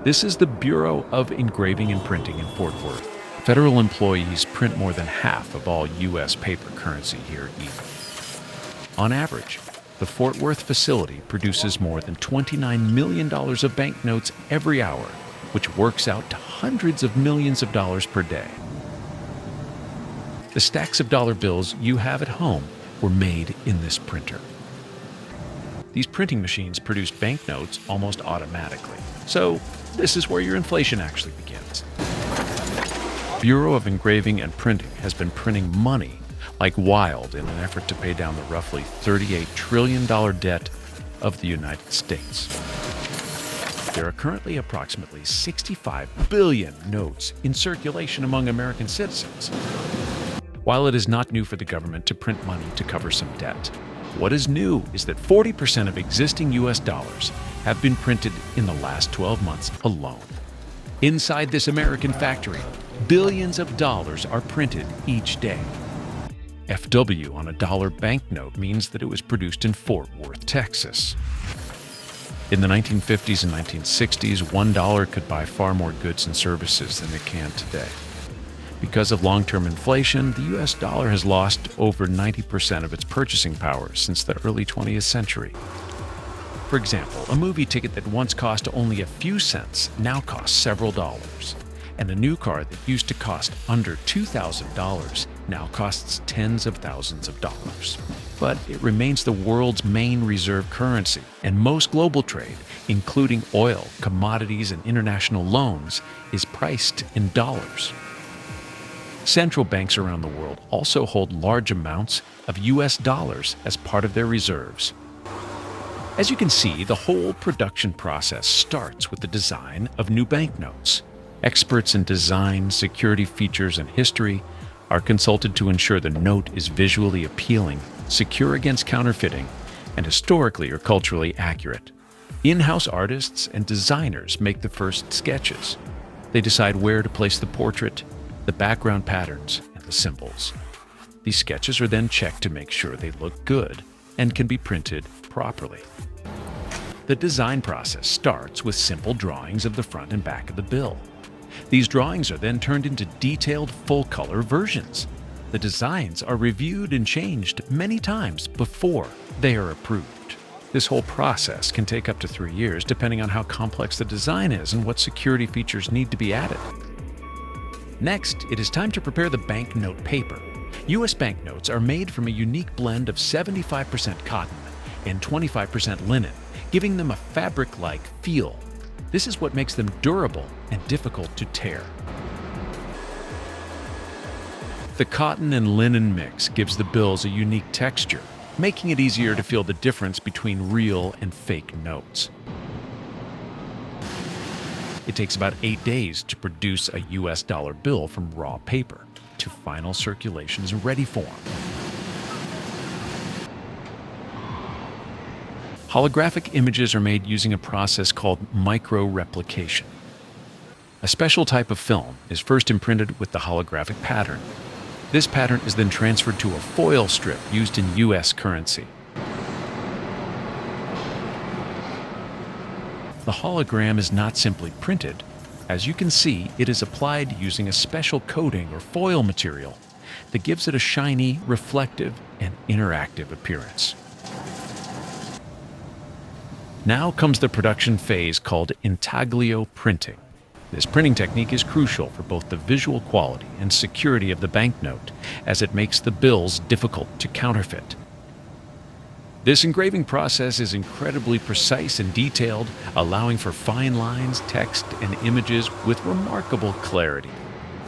This is the Bureau of Engraving and Printing in Fort Worth. Federal employees print more than half of all U.S. paper currency here even. On average, the Fort Worth facility produces more than $29 million of banknotes every hour, which works out to hundreds of millions of dollars per day. The stacks of dollar bills you have at home were made in this printer. These printing machines produce banknotes almost automatically. So this is where your inflation actually begins. Bureau of Engraving and Printing has been printing money like wild in an effort to pay down the roughly $38 trillion debt of the United States. There are currently approximately 65 billion notes in circulation among American citizens. While it is not new for the government to print money to cover some debt, what is new is that 40% of existing U.S. dollars have been printed in the last 12 months alone. Inside this American factory, billions of dollars are printed each day. FW on a dollar banknote means that it was produced in Fort Worth, Texas. In the 1950s and 1960s, $1 could buy far more goods and services than it can today. Because of long-term inflation, the U.S. dollar has lost over 90% of its purchasing power since the early 20th century. For example, a movie ticket that once cost only a few cents now costs several dollars. And a new car that used to cost under $2,000 now costs tens of thousands of dollars. But it remains the world's main reserve currency, and most global trade, including oil, commodities, and international loans, is priced in dollars. Central banks around the world also hold large amounts of U.S. dollars as part of their reserves. As you can see, the whole production process starts with the design of new banknotes. Experts in design, security features, and history are consulted to ensure the note is visually appealing, secure against counterfeiting, and historically or culturally accurate. In-house artists and designers make the first sketches. They decide where to place the portrait, the background patterns, and the symbols. These sketches are then checked to make sure they look good and can be printed properly. The design process starts with simple drawings of the front and back of the bill. These drawings are then turned into detailed full-color versions. The designs are reviewed and changed many times before they are approved. This whole process can take up to 3 years depending on how complex the design is and what security features need to be added. Next, it is time to prepare the banknote paper. U.S. banknotes are made from a unique blend of 75% cotton and 25% linen, giving them a fabric-like feel. This is what makes them durable and difficult to tear. The cotton and linen mix gives the bills a unique texture, making it easier to feel the difference between real and fake notes. It takes about 8 days to produce a U.S. dollar bill from raw paper to final circulation's ready form. Holographic images are made using a process called microreplication. A special type of film is first imprinted with the holographic pattern. This pattern is then transferred to a foil strip used in U.S. currency. The hologram is not simply printed. As you can see, it is applied using a special coating or foil material that gives it a shiny, reflective, and interactive appearance. Now comes the production phase called intaglio printing. This printing technique is crucial for both the visual quality and security of the banknote, as it makes the bills difficult to counterfeit. This engraving process is incredibly precise and detailed, allowing for fine lines, text, and images with remarkable clarity.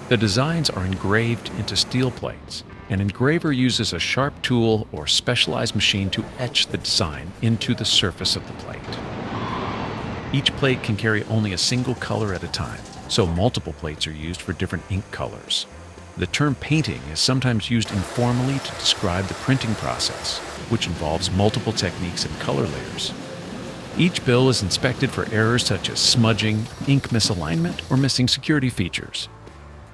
The designs are engraved into steel plates. An engraver uses a sharp tool or specialized machine to etch the design into the surface of the plate. Each plate can carry only a single color at a time, so multiple plates are used for different ink colors. The term painting is sometimes used informally to describe the printing process, which involves multiple techniques and color layers. Each bill is inspected for errors such as smudging, ink misalignment, or missing security features.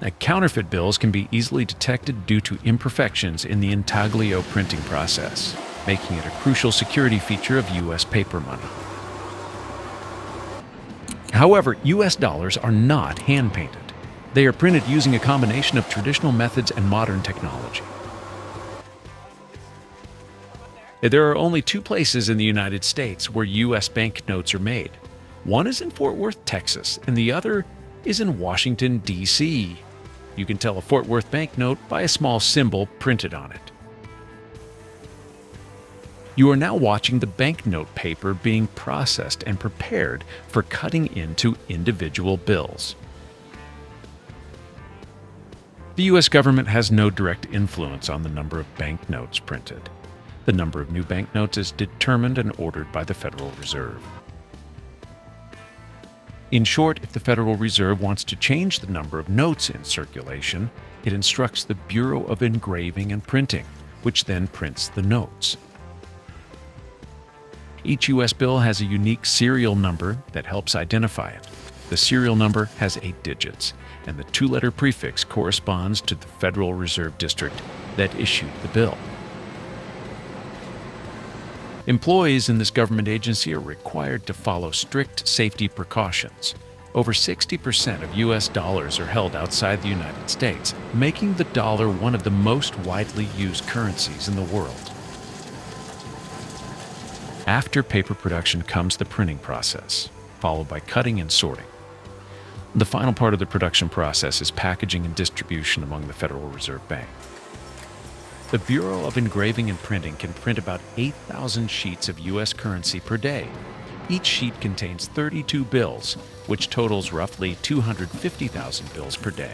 Now, counterfeit bills can be easily detected due to imperfections in the intaglio printing process, making it a crucial security feature of U.S. paper money. However, US dollars are not hand-painted. They are printed using a combination of traditional methods and modern technology. There are only two places in the United States where US banknotes are made. One is in Fort Worth, Texas, and the other is in Washington, D.C. You can tell a Fort Worth banknote by a small symbol printed on it. You are now watching the banknote paper being processed and prepared for cutting into individual bills. The U.S. government has no direct influence on the number of banknotes printed. The number of new banknotes is determined and ordered by the Federal Reserve. In short, if the Federal Reserve wants to change the number of notes in circulation, it instructs the Bureau of Engraving and Printing, which then prints the notes. Each U.S. bill has a unique serial number that helps identify it. The serial number has 8 digits, and the 2-letter prefix corresponds to the Federal Reserve District that issued the bill. Employees in this government agency are required to follow strict safety precautions. Over 60% of U.S. dollars are held outside the United States, making the dollar one of the most widely used currencies in the world. After paper production comes the printing process, followed by cutting and sorting. The final part of the production process is packaging and distribution among the Federal Reserve Bank. The Bureau of Engraving and Printing can print about 8,000 sheets of U.S. currency per day. Each sheet contains 32 bills, which totals roughly 250,000 bills per day.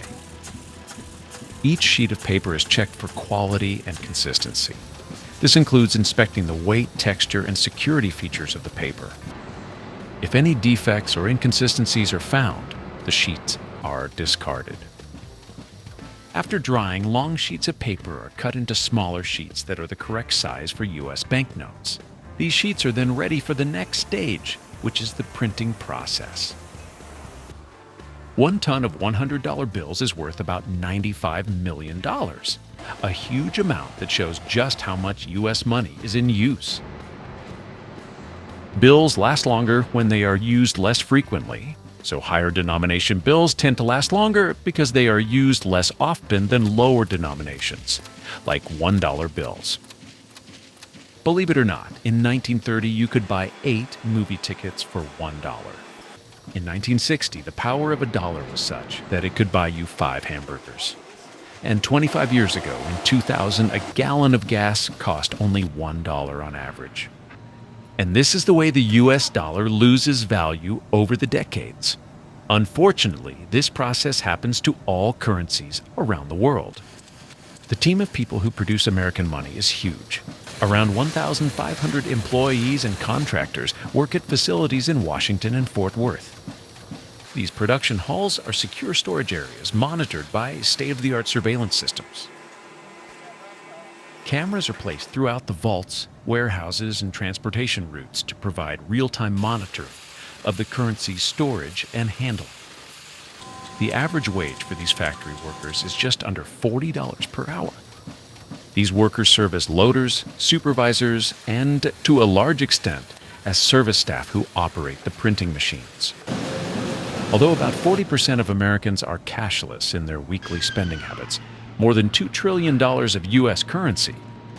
Each sheet of paper is checked for quality and consistency. This includes inspecting the weight, texture, and security features of the paper. If any defects or inconsistencies are found, the sheets are discarded. After drying, long sheets of paper are cut into smaller sheets that are the correct size for U.S. banknotes. These sheets are then ready for the next stage, which is the printing process. 1 ton of $100 bills is worth about $95 million, a huge amount that shows just how much U.S. money is in use. Bills last longer when they are used less frequently. So higher denomination bills tend to last longer because they are used less often than lower denominations, like $1 bills. Believe it or not, in 1930 you could buy 8 movie tickets for $1. In 1960, the power of a dollar was such that it could buy you 5 hamburgers. And 25 years ago, in 2000, a gallon of gas cost only $1 on average. And this is the way the U.S. dollar loses value over the decades. Unfortunately, this process happens to all currencies around the world. The team of people who produce American money is huge. Around 1,500 employees and contractors work at facilities in Washington and Fort Worth. These production halls are secure storage areas monitored by state-of-the-art surveillance systems. Cameras are placed throughout the vaults, warehouses, and transportation routes to provide real-time monitoring of the currency's storage and handling. The average wage for these factory workers is just under $40 per hour. These workers serve as loaders, supervisors, and, to a large extent, as service staff who operate the printing machines. Although about 40% of Americans are cashless in their weekly spending habits, more than $2 trillion of U.S. currency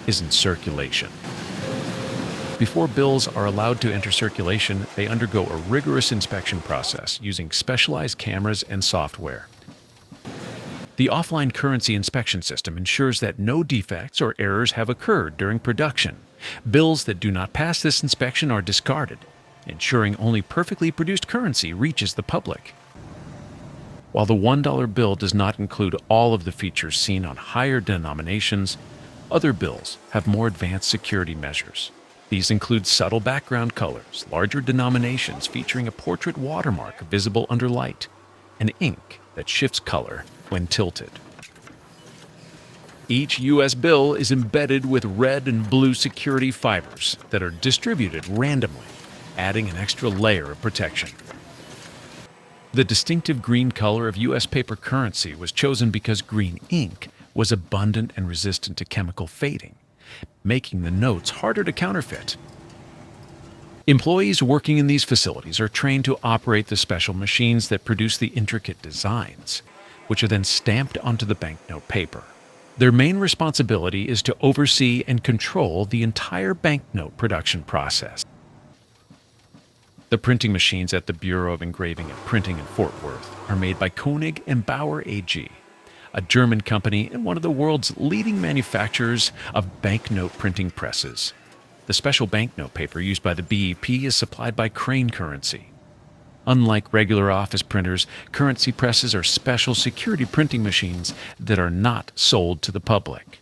is in circulation. Before bills are allowed to enter circulation, they undergo a rigorous inspection process using specialized cameras and software. The offline currency inspection system ensures that no defects or errors have occurred during production. Bills that do not pass this inspection are discarded, ensuring only perfectly produced currency reaches the public. While the $1 bill does not include all of the features seen on higher denominations, other bills have more advanced security measures. These include subtle background colors, larger denominations featuring a portrait watermark visible under light, and ink that shifts color when tilted. Each U.S. bill is embedded with red and blue security fibers that are distributed randomly, adding an extra layer of protection. The distinctive green color of U.S. paper currency was chosen because green ink was abundant and resistant to chemical fading, making the notes harder to counterfeit. Employees working in these facilities are trained to operate the special machines that produce the intricate designs, which are then stamped onto the banknote paper. Their main responsibility is to oversee and control the entire banknote production process. The printing machines at the Bureau of Engraving and Printing in Fort Worth are made by Koenig and Bauer AG, a German company and one of the world's leading manufacturers of banknote printing presses. The special banknote paper used by the BEP is supplied by Crane Currency. Unlike regular office printers, currency presses are special security printing machines that are not sold to the public.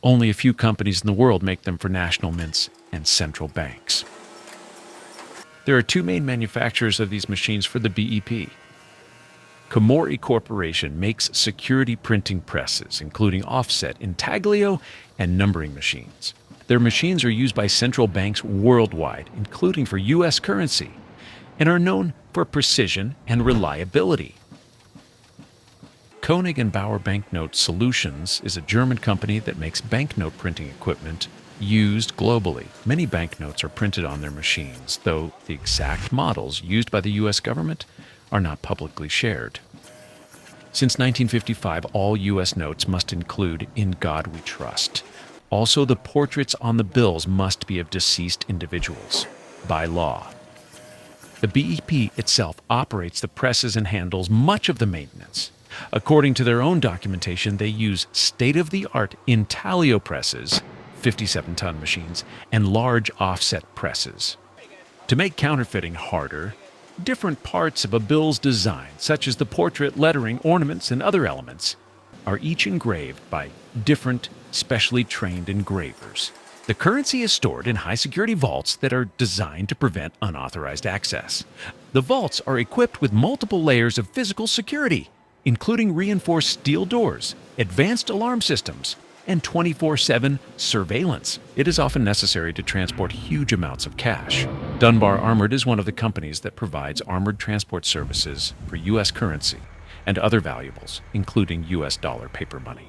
Only a few companies in the world make them for national mints and central banks. There are two main manufacturers of these machines for the BEP. Komori Corporation makes security printing presses, including offset, intaglio, and numbering machines. Their machines are used by central banks worldwide, including for U.S. currency, and are known for precision and reliability. Koenig and Bauer Banknote Solutions is a German company that makes banknote printing equipment used globally. Many banknotes are printed on their machines, though the exact models used by the U.S. government are not publicly shared. Since 1955, all U.S. notes must include "In God We Trust." Also, the portraits on the bills must be of deceased individuals, by law. The BEP itself operates the presses and handles much of the maintenance. According to their own documentation, they use state-of-the-art intaglio presses, 57-ton machines, and large offset presses. To make counterfeiting harder, different parts of a bill's design, such as the portrait, lettering, ornaments, and other elements, are each engraved by different, specially trained engravers. The currency is stored in high-security vaults that are designed to prevent unauthorized access. The vaults are equipped with multiple layers of physical security, including reinforced steel doors, advanced alarm systems, and 24/7 surveillance. It is often necessary to transport huge amounts of cash. Dunbar Armored is one of the companies that provides armored transport services for U.S. currency and other valuables, including U.S. dollar paper money.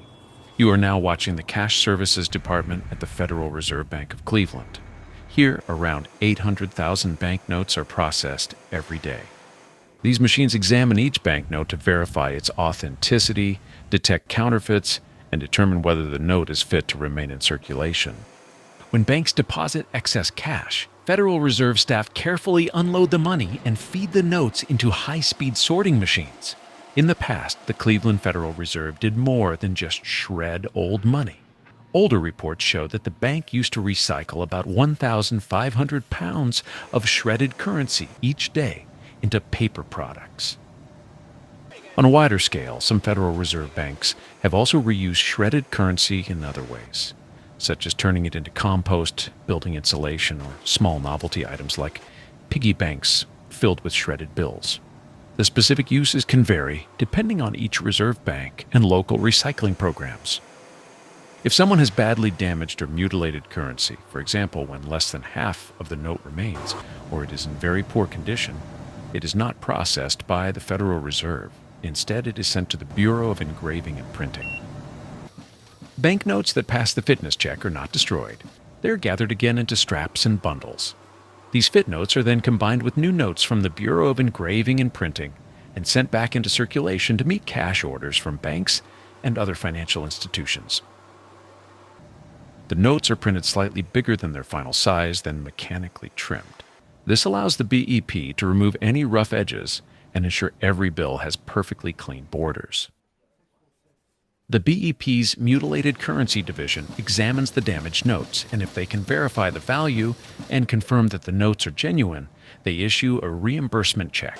You are now watching the Cash Services Department at the Federal Reserve Bank of Cleveland. Here, around 800,000 banknotes are processed every day. These machines examine each banknote to verify its authenticity, detect counterfeits, and determine whether the note is fit to remain in circulation. When banks deposit excess cash, Federal Reserve staff carefully unload the money and feed the notes into high-speed sorting machines. In the past, the Cleveland Federal Reserve did more than just shred old money. Older reports show that the bank used to recycle about 1,500 pounds of shredded currency each day into paper products. On a wider scale, some Federal Reserve banks have also reused shredded currency in other ways, such as turning it into compost, building insulation, or small novelty items like piggy banks filled with shredded bills. The specific uses can vary depending on each reserve bank and local recycling programs. If someone has badly damaged or mutilated currency, for example, when less than half of the note remains, or it is in very poor condition, it is not processed by the Federal Reserve. Instead, it is sent to the Bureau of Engraving and Printing. Banknotes that pass the fitness check are not destroyed. They are gathered again into straps and bundles. These fit notes are then combined with new notes from the Bureau of Engraving and Printing and sent back into circulation to meet cash orders from banks and other financial institutions. The notes are printed slightly bigger than their final size, then mechanically trimmed. This allows the BEP to remove any rough edges and ensure every bill has perfectly clean borders. The BEP's Mutilated Currency Division examines the damaged notes, and if they can verify the value and confirm that the notes are genuine, they issue a reimbursement check.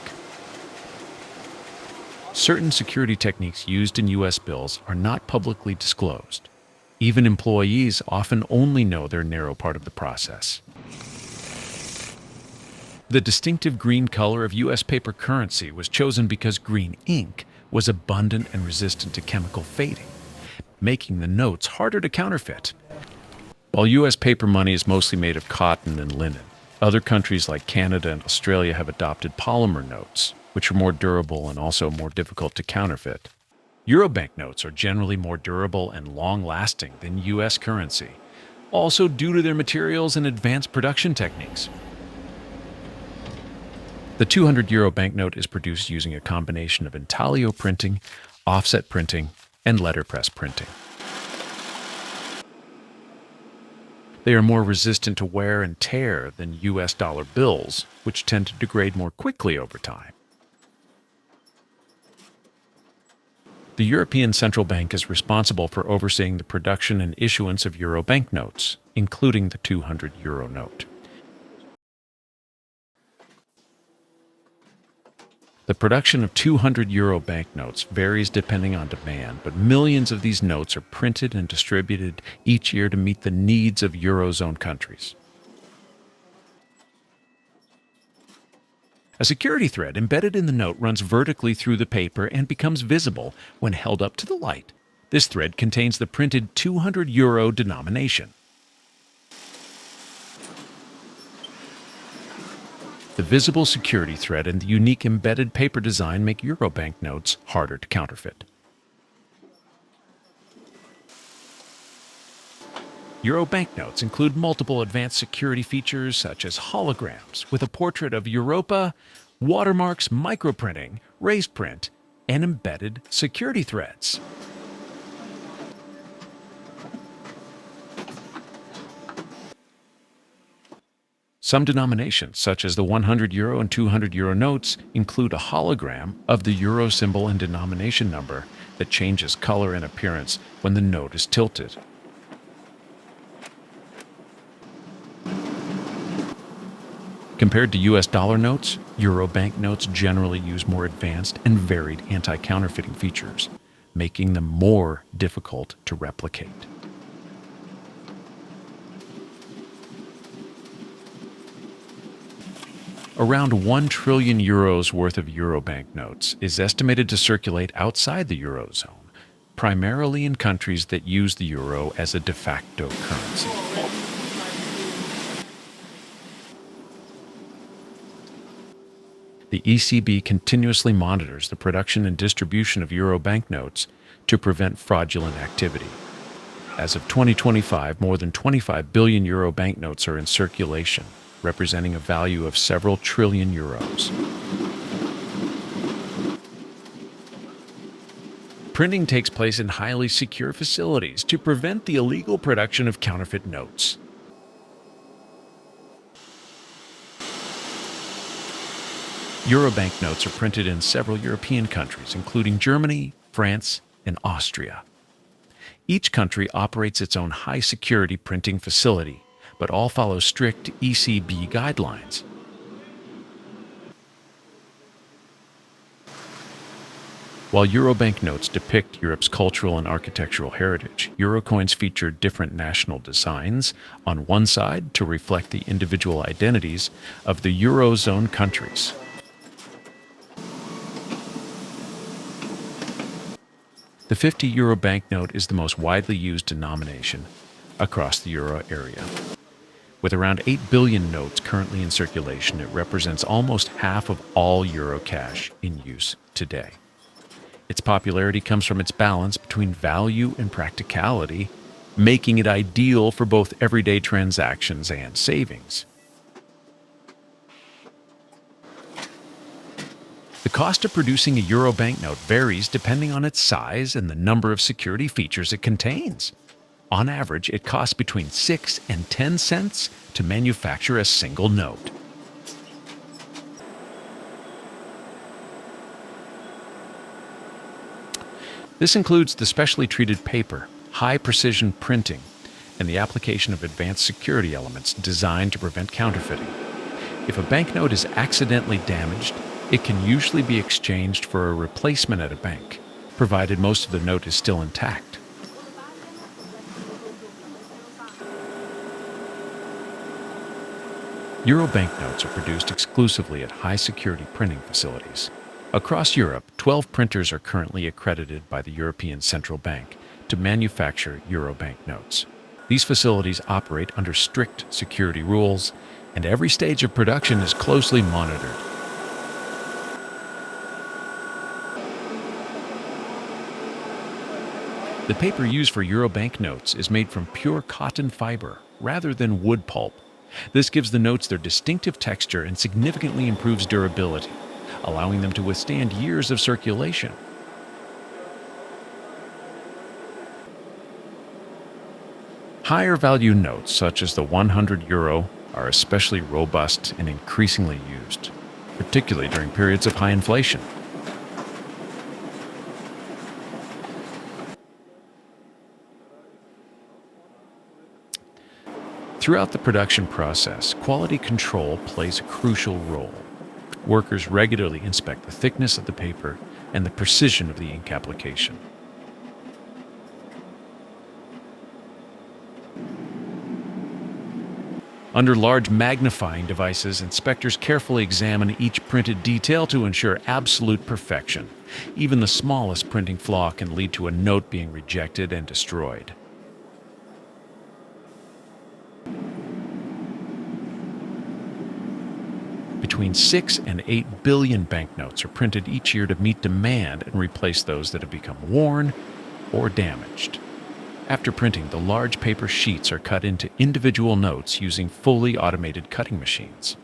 Certain security techniques used in U.S. bills are not publicly disclosed. Even employees often only know their narrow part of the process. The distinctive green color of U.S. paper currency was chosen because green ink was abundant and resistant to chemical fading, making the notes harder to counterfeit. While U.S. paper money is mostly made of cotton and linen, other countries like Canada and Australia have adopted polymer notes, which are more durable and also more difficult to counterfeit. Euro banknotes are generally more durable and long-lasting than U.S. currency, also due to their materials and advanced production techniques. The 200 euro banknote is produced using a combination of intaglio printing, offset printing, and letterpress printing. They are more resistant to wear and tear than US dollar bills, which tend to degrade more quickly over time. The European Central Bank is responsible for overseeing the production and issuance of euro banknotes, including the 200 euro note. The production of 200 euro banknotes varies depending on demand, but millions of these notes are printed and distributed each year to meet the needs of Eurozone countries. A security thread embedded in the note runs vertically through the paper and becomes visible when held up to the light. This thread contains the printed 200 euro denomination. The visible security thread and the unique embedded paper design make euro banknotes harder to counterfeit. Euro banknotes include multiple advanced security features such as holograms with a portrait of Europa, watermarks, microprinting, raised print, and embedded security threads. Some denominations, such as the 100 euro and 200 euro notes, include a hologram of the euro symbol and denomination number that changes color and appearance when the note is tilted. Compared to US dollar notes, euro banknotes generally use more advanced and varied anti-counterfeiting features, making them more difficult to replicate. Around 1 trillion euros worth of euro banknotes is estimated to circulate outside the Eurozone, primarily in countries that use the euro as a de facto currency. The ECB continuously monitors the production and distribution of euro banknotes to prevent fraudulent activity. As of 2025, more than 25 billion euro banknotes are in circulation, representing a value of several trillion euros. Printing takes place in highly secure facilities to prevent the illegal production of counterfeit notes. Euro banknotes are printed in several European countries, including Germany, France, and Austria. Each country operates its own high-security printing facility, but all follow strict ECB guidelines. While euro banknotes depict Europe's cultural and architectural heritage, euro coins feature different national designs on one side to reflect the individual identities of the Eurozone countries. The 50 euro banknote is the most widely used denomination across the euro area. With around 8 billion notes currently in circulation, it represents almost half of all euro cash in use today. Its popularity comes from its balance between value and practicality, making it ideal for both everyday transactions and savings. The cost of producing a euro banknote varies depending on its size and the number of security features it contains. On average, it costs between 6 and 10 cents to manufacture a single note. This includes the specially treated paper, high-precision printing, and the application of advanced security elements designed to prevent counterfeiting. If a banknote is accidentally damaged, it can usually be exchanged for a replacement at a bank, provided most of the note is still intact. Euro banknotes are produced exclusively at high-security printing facilities. Across Europe, 12 printers are currently accredited by the European Central Bank to manufacture euro banknotes. These facilities operate under strict security rules, and every stage of production is closely monitored. The paper used for euro banknotes is made from pure cotton fiber rather than wood pulp, This gives the notes their distinctive texture and significantly improves durability, allowing them to withstand years of circulation. Higher value notes, such as the €100, are especially robust and increasingly used, particularly during periods of high inflation. Throughout the production process, quality control plays a crucial role. Workers regularly inspect the thickness of the paper and the precision of the ink application. Under large magnifying devices, inspectors carefully examine each printed detail to ensure absolute perfection. Even the smallest printing flaw can lead to a note being rejected and destroyed. Between 6 and 8 billion banknotes are printed each year to meet demand and replace those that have become worn or damaged. After printing, the large paper sheets are cut into individual notes using fully automated cutting machines.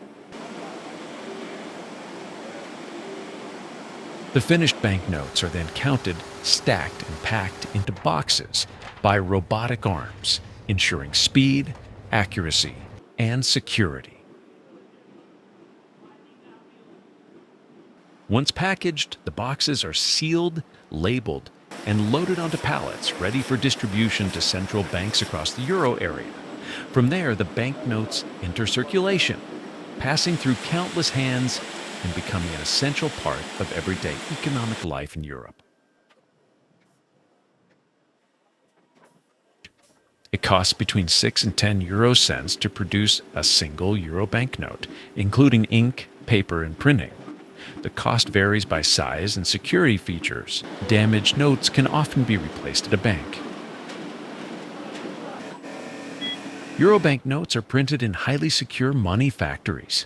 The finished banknotes are then counted, stacked, and packed into boxes by robotic arms, ensuring speed, accuracy, and security. Once packaged, the boxes are sealed, labeled, and loaded onto pallets, ready for distribution to central banks across the euro area. From there, the banknotes enter circulation, passing through countless hands and becoming an essential part of everyday economic life in Europe. It costs between 6 and 10 euro cents to produce a single euro banknote, including ink, paper, and printing. The cost varies by size and security features. Damaged notes can often be replaced at a bank. Euro banknotes are printed in highly secure money factories.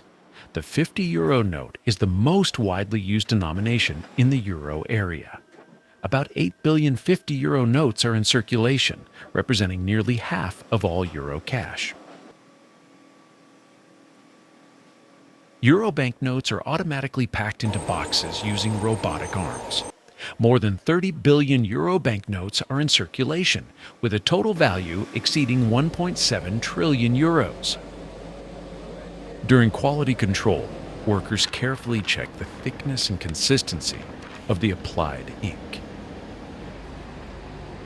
The €50 note is the most widely used denomination in the euro area. About 8 billion €50 notes are in circulation, representing nearly half of all euro cash. Euro banknotes are automatically packed into boxes using robotic arms. More than 30 billion euro banknotes are in circulation, with a total value exceeding 1.7 trillion euros. During quality control, workers carefully check the thickness and consistency of the applied ink.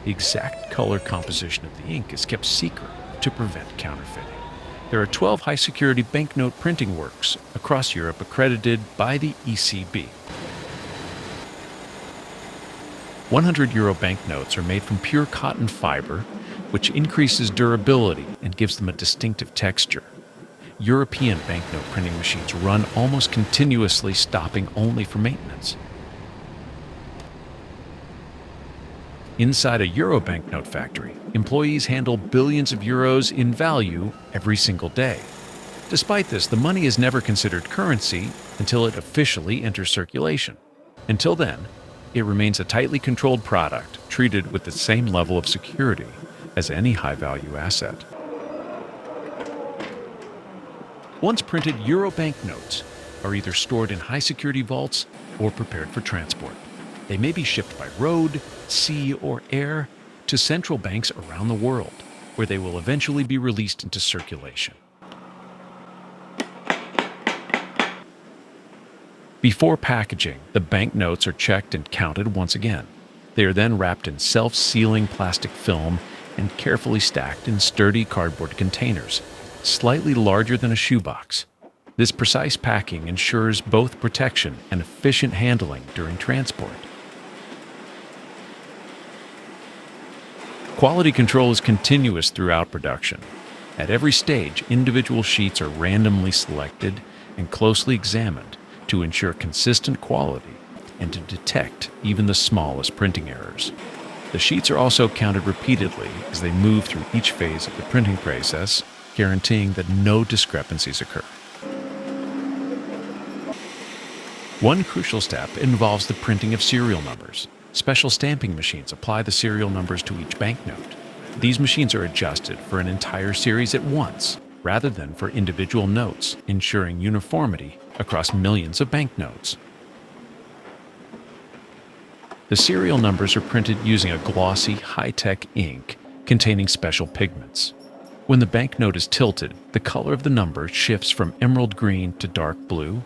The exact color composition of the ink is kept secret to prevent counterfeiting. There are 12 high-security banknote printing works across Europe accredited by the ECB. €100 banknotes are made from pure cotton fiber, which increases durability and gives them a distinctive texture. European banknote printing machines run almost continuously, stopping only for maintenance. Inside a euro banknote factory, employees handle billions of euros in value every single day. Despite this, the money is never considered currency until it officially enters circulation. Until then, it remains a tightly controlled product, treated with the same level of security as any high-value asset. Once printed, euro banknotes are either stored in high-security vaults or prepared for transport. They may be shipped by road, sea, or air to central banks around the world, where they will eventually be released into circulation. Before packaging, the banknotes are checked and counted once again. They are then wrapped in self-sealing plastic film and carefully stacked in sturdy cardboard containers, slightly larger than a shoebox. This precise packing ensures both protection and efficient handling during transport. Quality control is continuous throughout production. At every stage, individual sheets are randomly selected and closely examined to ensure consistent quality and to detect even the smallest printing errors. The sheets are also counted repeatedly as they move through each phase of the printing process, guaranteeing that no discrepancies occur. One crucial step involves the printing of serial numbers. Special stamping machines apply the serial numbers to each banknote. These machines are adjusted for an entire series at once, rather than for individual notes, ensuring uniformity across millions of banknotes. The serial numbers are printed using a glossy, high-tech ink containing special pigments. When the banknote is tilted, the color of the number shifts from emerald green to dark blue,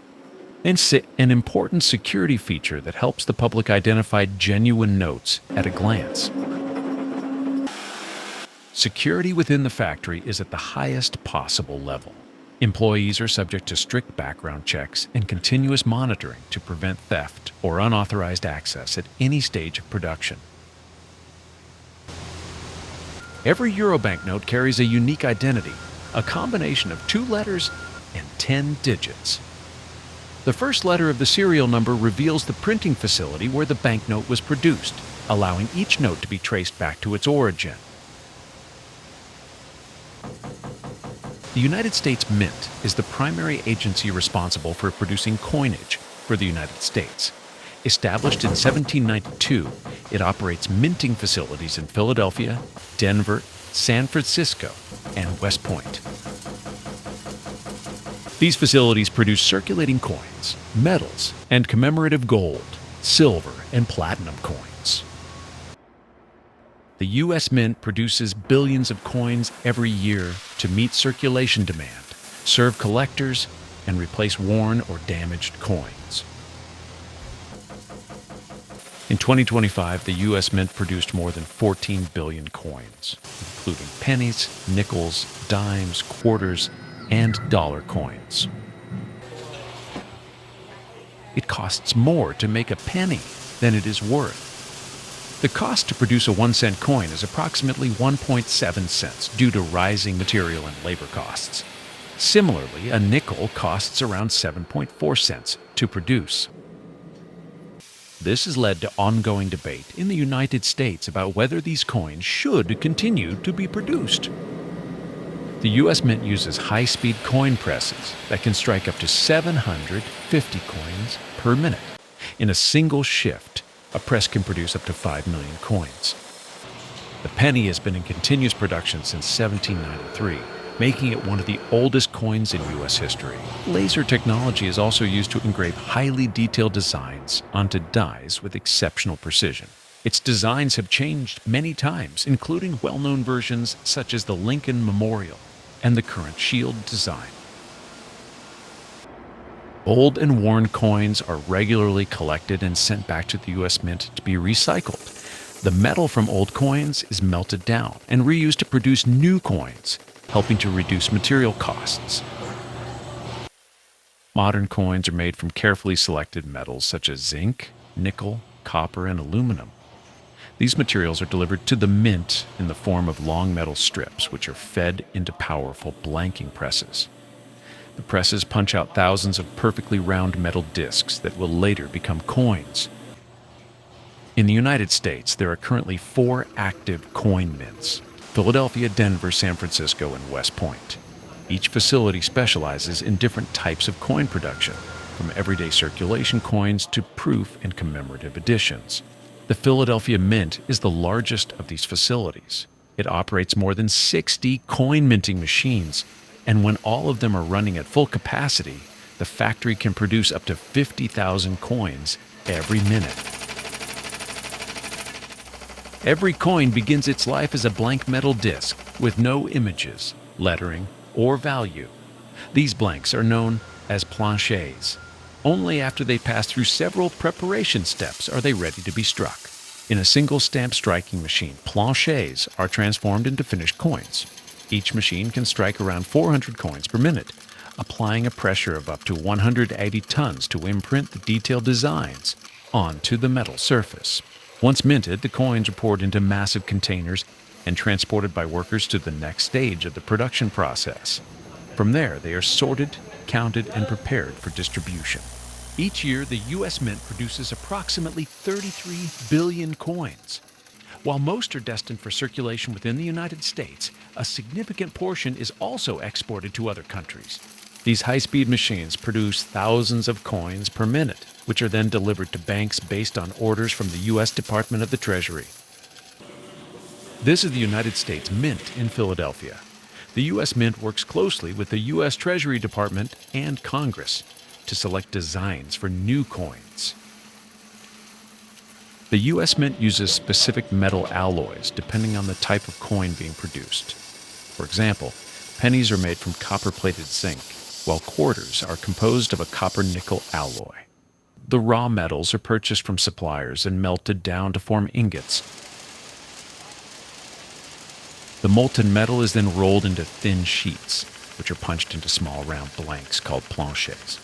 an important security feature that helps the public identify genuine notes at a glance. Security within the factory is at the highest possible level. Employees are subject to strict background checks and continuous monitoring to prevent theft or unauthorized access at any stage of production. Every Euro banknote carries a unique identity, a combination of 2 letters and 10 digits. The first letter of the serial number reveals the printing facility where the banknote was produced, allowing each note to be traced back to its origin. The United States Mint is the primary agency responsible for producing coinage for the United States. Established in 1792, it operates minting facilities in Philadelphia, Denver, San Francisco, and West Point. These facilities produce circulating coins, medals, and commemorative gold, silver, and platinum coins. The U.S. Mint produces billions of coins every year to meet circulation demand, serve collectors, and replace worn or damaged coins. In 2025, the U.S. Mint produced more than 14 billion coins, including pennies, nickels, dimes, quarters, and dollar coins. It costs more to make a penny than it is worth. The cost to produce a 1-cent coin is approximately 1.7 cents due to rising material and labor costs. Similarly, a nickel costs around 7.4 cents to produce. This has led to ongoing debate in the United States about whether these coins should continue to be produced. The U.S. Mint uses high-speed coin presses that can strike up to 750 coins per minute. In a single shift, a press can produce up to 5 million coins. The penny has been in continuous production since 1793, making it one of the oldest coins in U.S. history. Laser technology is also used to engrave highly detailed designs onto dies with exceptional precision. Its designs have changed many times, including well-known versions such as the Lincoln Memorial and the current Shield design. Old and worn coins are regularly collected and sent back to the U.S. Mint to be recycled. The metal from old coins is melted down and reused to produce new coins, helping to reduce material costs. Modern coins are made from carefully selected metals such as zinc, nickel, copper, and aluminum. These materials are delivered to the mint in the form of long metal strips, which are fed into powerful blanking presses. The presses punch out thousands of perfectly round metal discs that will later become coins. In the United States, there are currently 4 active coin mints: Philadelphia, Denver, San Francisco, and West Point. Each facility specializes in different types of coin production, from everyday circulation coins to proof and commemorative editions. The Philadelphia Mint is the largest of these facilities. It operates more than 60 coin minting machines, and when all of them are running at full capacity, the factory can produce up to 50,000 coins every minute. Every coin begins its life as a blank metal disc with no images, lettering, or value. These blanks are known as planchets. Only after they pass through several preparation steps are they ready to be struck. In a single stamp striking machine, planchets are transformed into finished coins. Each machine can strike around 400 coins per minute, applying a pressure of up to 180 tons to imprint the detailed designs onto the metal surface. Once minted, the coins are poured into massive containers and transported by workers to the next stage of the production process. From there, they are sorted, counted, and prepared for distribution. Each year, the U.S. Mint produces approximately 33 billion coins. While most are destined for circulation within the United States, a significant portion is also exported to other countries. These high-speed machines produce thousands of coins per minute, which are then delivered to banks based on orders from the U.S. Department of the Treasury. This is the United States Mint in Philadelphia. The U.S. Mint works closely with the U.S. Treasury Department and Congress to select designs for new coins. The U.S. Mint uses specific metal alloys depending on the type of coin being produced. For example, pennies are made from copper-plated zinc, while quarters are composed of a copper-nickel alloy. The raw metals are purchased from suppliers and melted down to form ingots. The molten metal is then rolled into thin sheets, which are punched into small round blanks called planchets.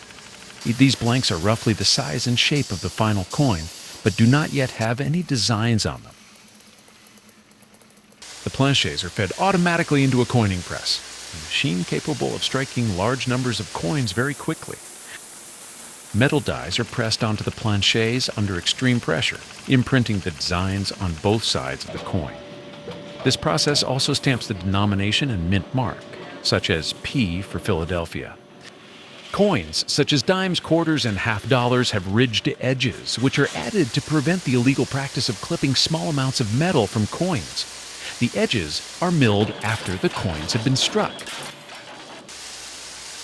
These blanks are roughly the size and shape of the final coin, but do not yet have any designs on them. The planchets are fed automatically into a coining press, a machine capable of striking large numbers of coins very quickly. Metal dies are pressed onto the planchets under extreme pressure, imprinting the designs on both sides of the coin. This process also stamps the denomination and mint mark, such as P for Philadelphia. Coins, such as dimes, quarters, and half dollars, have ridged edges, which are added to prevent the illegal practice of clipping small amounts of metal from coins. The edges are milled after the coins have been struck.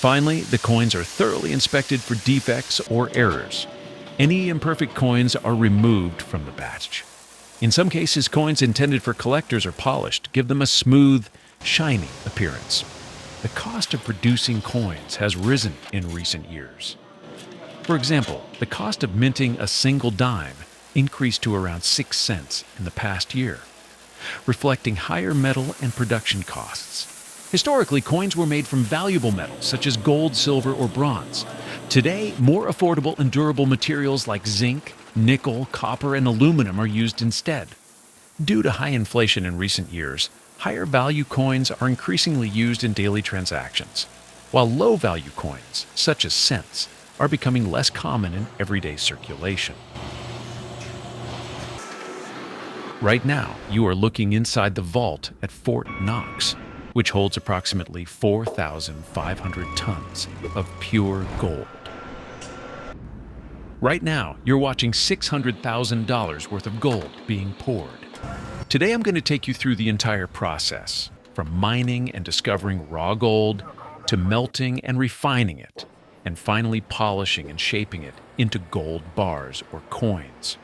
Finally, the coins are thoroughly inspected for defects or errors. Any imperfect coins are removed from the batch. In some cases, coins intended for collectors are polished, give them a smooth, shiny appearance. The cost of producing coins has risen in recent years. For example, the cost of minting a single dime increased to around 6 cents in the past year, reflecting higher metal and production costs. Historically, coins were made from valuable metals such as gold, silver, or bronze. Today, more affordable and durable materials like zinc, nickel, copper, and aluminum are used instead. Due to high inflation in recent years, higher value coins are increasingly used in daily transactions, while low value coins, such as cents, are becoming less common in everyday circulation. Right now, you are looking inside the vault at Fort Knox, which holds approximately 4,500 tons of pure gold. Right now, you're watching $600,000 worth of gold being poured. Today, I'm going to take you through the entire process, from mining and discovering raw gold, to melting and refining it, and finally polishing and shaping it into gold bars or coins.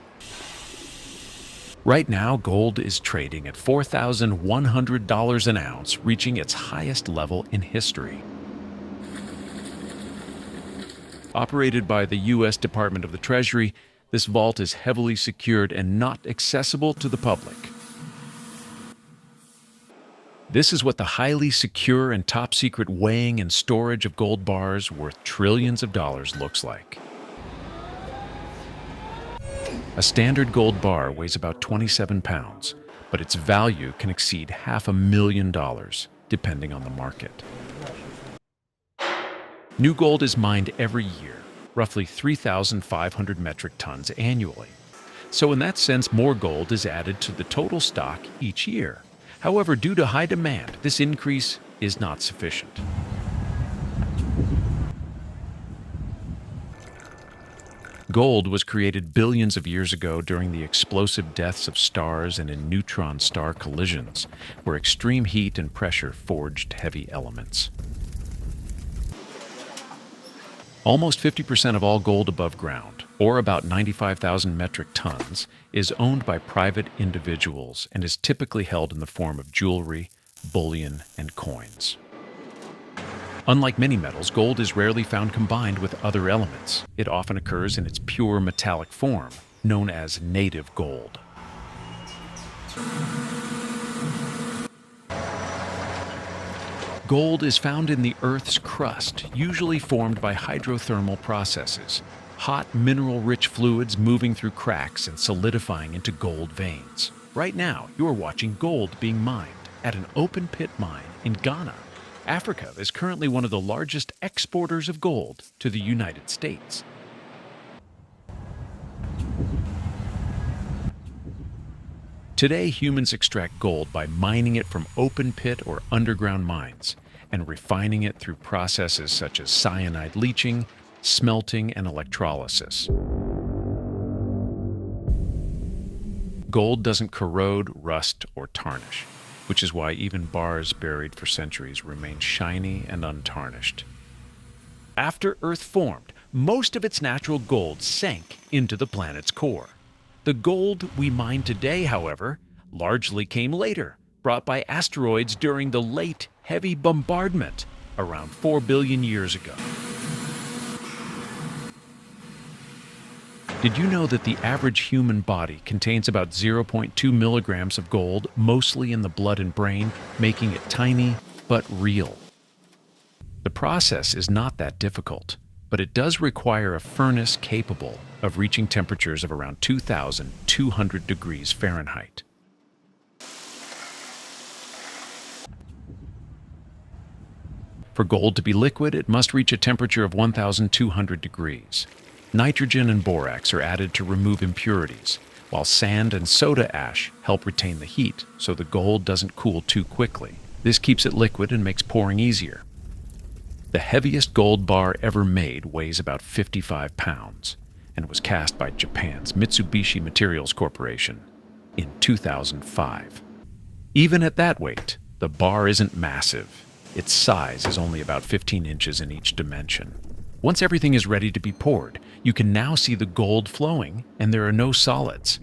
Right now, gold is trading at $4,100 an ounce, reaching its highest level in history. Operated by the U.S. Department of the Treasury, this vault is heavily secured and not accessible to the public. This is what the highly secure and top-secret weighing and storage of gold bars worth trillions of dollars looks like. A standard gold bar weighs about 27 pounds, but its value can exceed $500,000, depending on the market. New gold is mined every year, roughly 3,500 metric tons annually. So in that sense, more gold is added to the total stock each year. However, due to high demand, this increase is not sufficient. Gold was created billions of years ago during the explosive deaths of stars and in neutron star collisions, where extreme heat and pressure forged heavy elements. Almost 50% of all gold above ground, or about 95,000 metric tons, is owned by private individuals and is typically held in the form of jewelry, bullion, and coins. Unlike many metals, gold is rarely found combined with other elements. It often occurs in its pure metallic form, known as native gold. Gold is found in the Earth's crust, usually formed by hydrothermal processes, hot mineral-rich fluids moving through cracks and solidifying into gold veins. Right now, you are watching gold being mined at an open-pit mine in Ghana. Africa is currently one of the largest exporters of gold to the United States. Today, humans extract gold by mining it from open pit or underground mines and refining it through processes such as cyanide leaching, smelting, and electrolysis. Gold doesn't corrode, rust, or tarnish. which is why even bars buried for centuries remain shiny and untarnished. After Earth formed, most of its natural gold sank into the planet's core. The gold we mine today, however, largely came later, brought by asteroids during the late heavy bombardment around 4 billion years ago. Did you know that the average human body contains about 0.2 milligrams of gold, mostly in the blood and brain, making it tiny but real? The process is not that difficult, but it does require a furnace capable of reaching temperatures of around 2,200 degrees Fahrenheit. For gold to be liquid, it must reach a temperature of 1,200 degrees. Nitrogen and borax are added to remove impurities, while sand and soda ash help retain the heat so the gold doesn't cool too quickly. This keeps it liquid and makes pouring easier. The heaviest gold bar ever made weighs about 55 pounds and was cast by Japan's Mitsubishi Materials Corporation in 2005. Even at that weight, the bar isn't massive. Its size is only about 15 inches in each dimension. Once everything is ready to be poured, you can now see the gold flowing and there are no solids.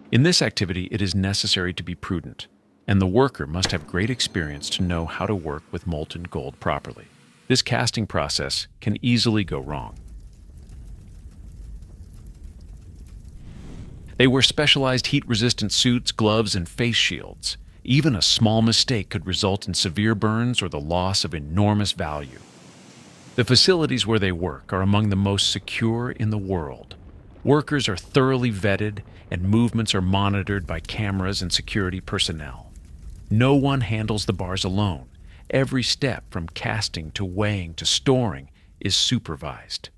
In this activity, it is necessary to be prudent, and the worker must have great experience to know how to work with molten gold properly. This casting process can easily go wrong. They wear specialized heat-resistant suits, gloves, and face shields. Even a small mistake could result in severe burns or the loss of enormous value. The facilities where they work are among the most secure in the world. Workers are thoroughly vetted, and movements are monitored by cameras and security personnel. No one handles the bars alone. Every step from casting to weighing to storing is supervised.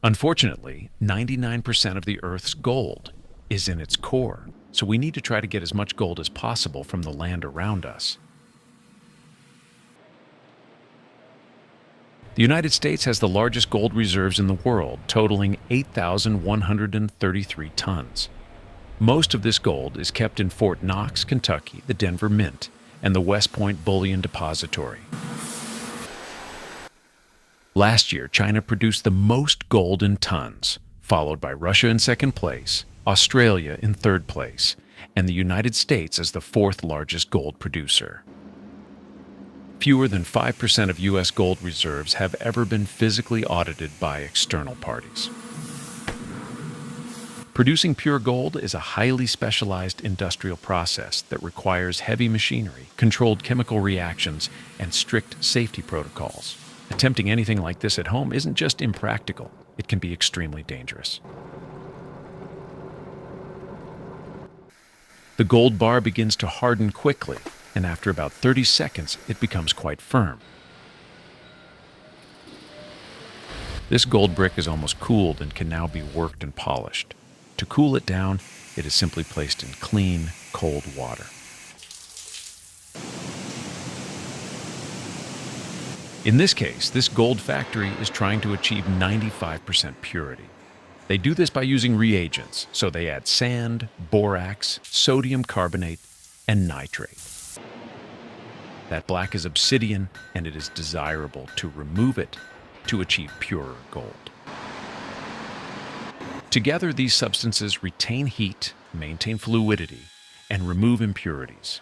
Unfortunately, 99% of the Earth's gold is in its core, so we need to try to get as much gold as possible from the land around us. The United States has the largest gold reserves in the world, totaling 8,133 tons. Most of this gold is kept in Fort Knox, Kentucky, the Denver Mint, and the West Point Bullion Depository. Last year, China produced the most gold in tons, followed by Russia in second place, Australia in third place, and the United States as the fourth largest gold producer. Fewer than 5% of U.S. gold reserves have ever been physically audited by external parties. Producing pure gold is a highly specialized industrial process that requires heavy machinery, controlled chemical reactions, and strict safety protocols. Attempting anything like this at home isn't just impractical, it can be extremely dangerous. The gold bar begins to harden quickly, and after about 30 seconds, it becomes quite firm. This gold brick is almost cooled and can now be worked and polished. To cool it down, it is simply placed in clean, cold water. In this case, this gold factory is trying to achieve 95% purity. They do this by using reagents, so they add sand, borax, sodium carbonate, and nitrate. That black is obsidian, and it is desirable to remove it to achieve purer gold. Together, these substances retain heat, maintain fluidity, and remove impurities.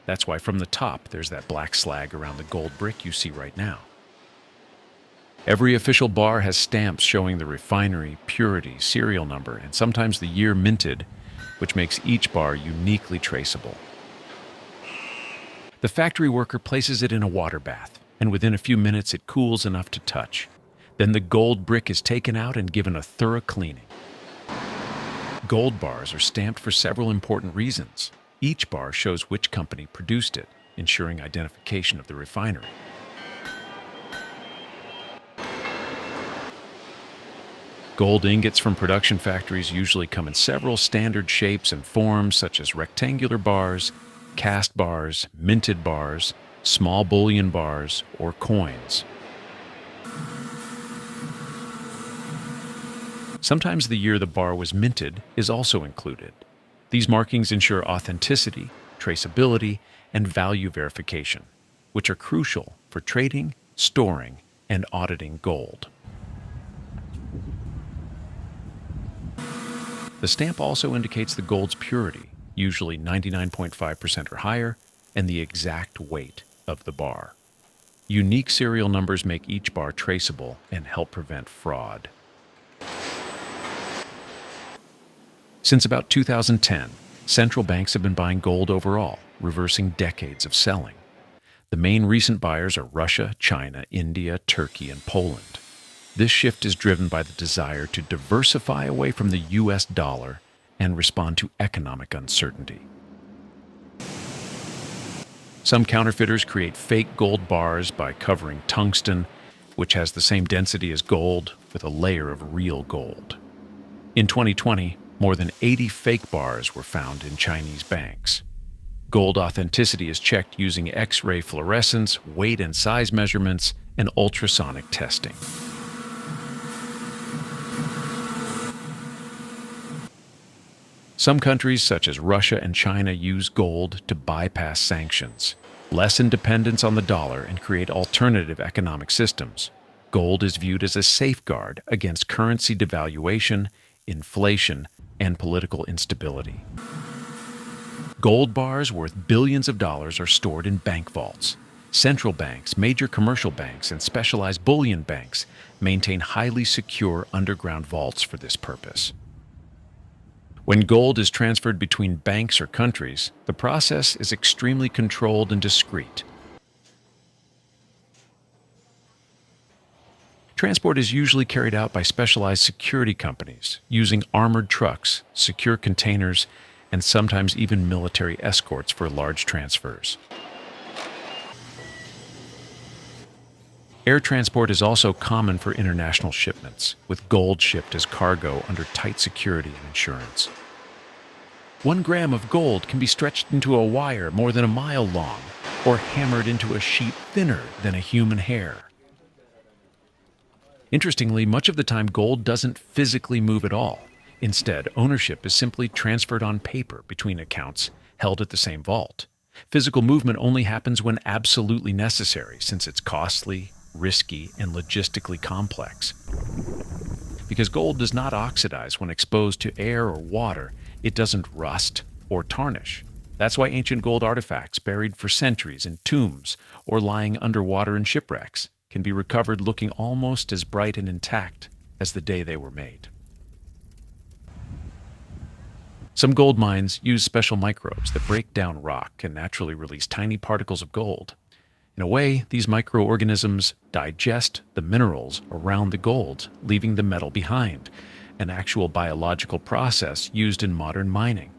That's why from the top, there's that black slag around the gold brick you see right now. Every official bar has stamps showing the refinery, purity, serial number, and sometimes the year minted, which makes each bar uniquely traceable. The factory worker places it in a water bath, and within a few minutes it cools enough to touch. Then the gold brick is taken out and given a thorough cleaning. Gold bars are stamped for several important reasons. Each bar shows which company produced it, ensuring identification of the refinery. Gold ingots from production factories usually come in several standard shapes and forms, such as rectangular bars, cast bars, minted bars, small bullion bars, or coins. Sometimes the year the bar was minted is also included. These markings ensure authenticity, traceability, and value verification, which are crucial for trading, storing, and auditing gold. The stamp also indicates the gold's purity, usually 99.5% or higher, and the exact weight of the bar. Unique serial numbers make each bar traceable and help prevent fraud. Since about 2010, central banks have been buying gold overall, reversing decades of selling. The main recent buyers are Russia, China, India, Turkey, and Poland. This shift is driven by the desire to diversify away from the US dollar and respond to economic uncertainty. Some counterfeiters create fake gold bars by covering tungsten, which has the same density as gold, with a layer of real gold. In 2020, more than 80 fake bars were found in Chinese banks. Gold authenticity is checked using X-ray fluorescence, weight and size measurements, and ultrasonic testing. Some countries, such as Russia and China, use gold to bypass sanctions, lessen dependence on the dollar, and create alternative economic systems. Gold is viewed as a safeguard against currency devaluation, inflation, and political instability. Gold bars worth billions of dollars are stored in bank vaults. Central banks, major commercial banks, and specialized bullion banks maintain highly secure underground vaults for this purpose. When gold is transferred between banks or countries, the process is extremely controlled and discreet. Transport is usually carried out by specialized security companies, using armored trucks, secure containers, and sometimes even military escorts for large transfers. Air transport is also common for international shipments, with gold shipped as cargo under tight security and insurance. 1 gram of gold can be stretched into a wire more than a mile long, or hammered into a sheet thinner than a human hair. Interestingly, much of the time gold doesn't physically move at all. Instead, ownership is simply transferred on paper between accounts held at the same vault. Physical movement only happens when absolutely necessary, since it's costly, risky, and logistically complex. Because gold does not oxidize when exposed to air or water, it doesn't rust or tarnish. That's why ancient gold artifacts buried for centuries in tombs or lying underwater in shipwrecks can be recovered looking almost as bright and intact as the day they were made. Some gold mines use special microbes that break down rock and naturally release tiny particles of gold. In a way, these microorganisms digest the minerals around the gold, leaving the metal behind, an actual biological process used in modern mining.